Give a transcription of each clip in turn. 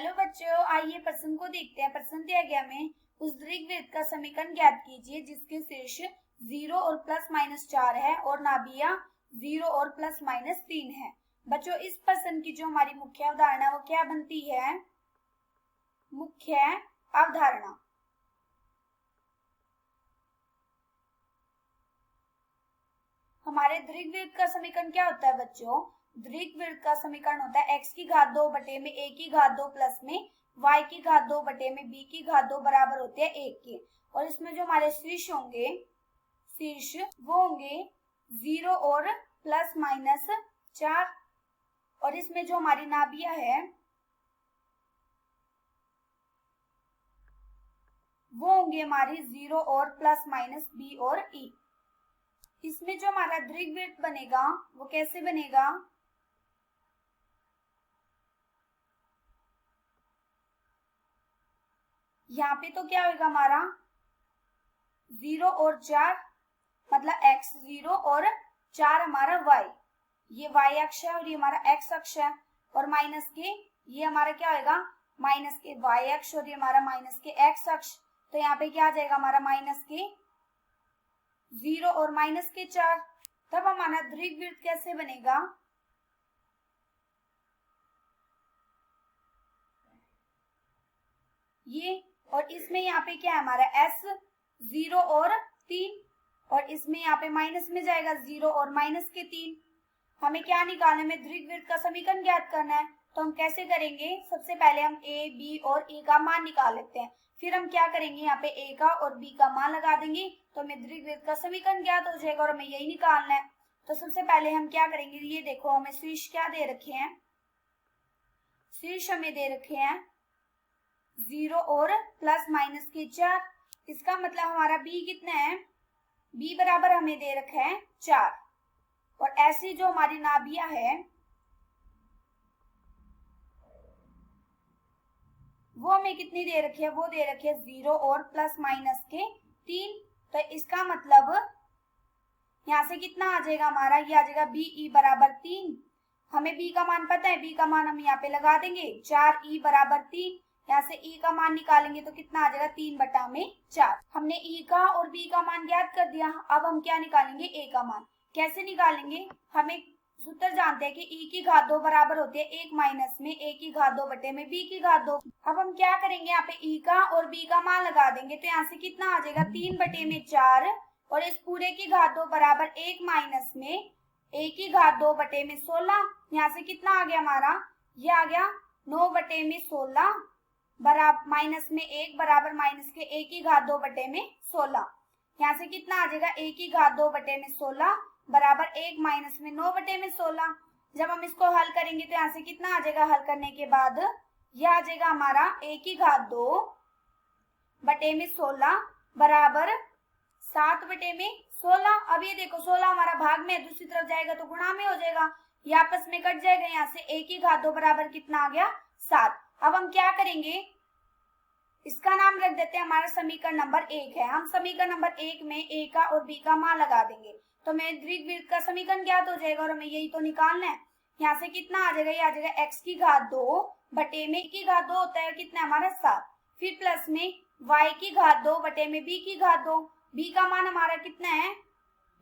Hello बच्चों, आइए प्रश्न को देखते हैं। प्रश्न दिया गया हमें उस दीर्घवृत्त का समीकरण ज्ञात कीजिए जिसके शीर्ष 0 और प्लस माइनस 4 है और नाभियां 0 और प्लस माइनस 3 है। बच्चों, इस प्रश्न की जो हमारी मुख्य अवधारणा वो क्या बनती है? मुख्य अवधारणा। हमारे दीर्घवृत्त का समीकरण क्या होता है बच्चों? दीर्घवृत्त का समीकरण होता है x की घात 2 बटे में a की घात 2 प्लस में y की घात 2 बटे में b की घात 2 बराबर होते हैं 1 के। और इसमें जो हमारे शीर्ष होंगे वो होंगे 0 और प्लस माइनस 4। और इसमें जो हमारी नाभियां है वो होंगे हमारी 0 और प्लस माइनस b और e। इसमें जो हमारा दीर्घवृत्त बनेगा वो कैसे बनेगा? यहाँ पे तो क्या होगा हमारा 0 और 4, मतलब x 0 और 4 हमारा y, ये y अक्ष है और ये हमारा x अक्ष है। और माइनस के ये हमारा क्या होगा? माइनस के y अक्ष और ये हमारा माइनस के x अक्ष। तो यहाँ पे क्या आ जाएगा हमारा माइनस के 0 और माइनस के 4। तब हमारा दीर्घवृत्त कैसे बनेगा? ये, और इसमें यहाँ पे क्या है हमारा s 0 और 3, और इसमें यहाँ पे माइनस में जाएगा 0 और माइनस के 3। हमें क्या निकालना है? दीर्घवृत्त का समीकरण ज्ञात करना है। तो हम कैसे करेंगे? सबसे पहले हम a, b और e का मान निकाल लेते हैं। फिर हम क्या करेंगे? यहाँ पे a का और b का मान लगा देंगे तो हमें दीर्घवृत्त का समीकरण ज्ञात हो जाएगा और हमें यही निकालना है। तो सबसे पहले हम क्या करेंगे? ये देखो हमें शीर्ष क्या दे रखे हैं? शीर्ष हमें दे रखे हैं 0 और प्लस माइनस के 4। इसका मतलब हमारा b कितना है? b बराबर हमें दे रखा है 4। और ऐसी जो हमारी नाभियां है वो हमें कितनी दे रखी है? वो दे रखी है 0 और प्लस माइनस के 3। तो इसका मतलब यहाँ से कितना आ जाएगा हमारा? ये आ जाएगा b e बराबर 3। हमें b का मान पता है, b का मान हम यहाँ पे लगा देंगे 4 e बराबर 3। यहाँ से e का मान निकालेंगे तो कितना आ जाएगा? 3 बटा में 4। हमने e का और b का मान ज्ञात कर दिया। अब हम क्या निकालेंगे? a का मान। कैसे निकालेंगे? हमें सूत्र जानते हैं कि e की घात 2 बराबर होती है 1 माइनस में a की घात 2 बटे में b की घात 2। अब हम क्या करेंगे? यहाँ पे e का और b का मान लगा देंगे तो यहाँ से कितना आ जाएगा? 3 बटे में 4, और इस पूरे की घात 2 बराबर 1 माइनस में a की घात 2 बटे में 16। यहाँ से कितना आ गया हमारा? ये आ गया 9 बटे में 16 बराबर माइनस में 1 बराबर माइनस के a की घात 2 बटे में 16। यहाँ से कितना आ जाएगा? a की घात 2 बटे में 16 बराबर 1 माइनस में 9 बटे में 16। जब हम इसको हल करेंगे तो यहाँ से कितना आ जाएगा? हल करने के बाद यह आ जाएगा हमारा a की घात 2 बटे में 16 बराबर 7 बटे में 16। अब ये देखो 16 हमारा भाग में, दूसरी तरफ जाएगा तो गुणा में हो जाएगा, ये आपस में कट जाएगा। यहाँ से a की घात 2 बराबर कितना आ गया? 7। अब हम क्या करेंगे? इसका नाम रख देते हैं हमारा समीकरण नंबर 1 है। हम समीकरण नंबर 1 में a का और b का मान लगा देंगे तो हमें दीर्घवृत्त का समीकरण ज्ञात हो जाएगा और हमें यही तो निकालना है। यहाँ से कितना आ जाएगा? ये आ जाएगा x की घात 2 बटे में की घात 2 होता है कितना हमारा 7, फिर प्लस में y की घात 2 बटे में b की घात 2। b का मान हमारा कितना है?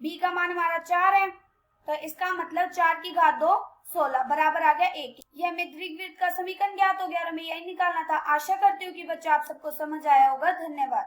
b का मान हमारा 4 है, तो इसका मतलब 4 की घात 2 16 बराबर आ गया 1। ये हमें दीर्घवृत्त का समीकरण ज्ञात हो गया और हमें यही निकालना था। आशा करती हूँ कि बच्चा आप सबको समझ आया होगा। धन्यवाद।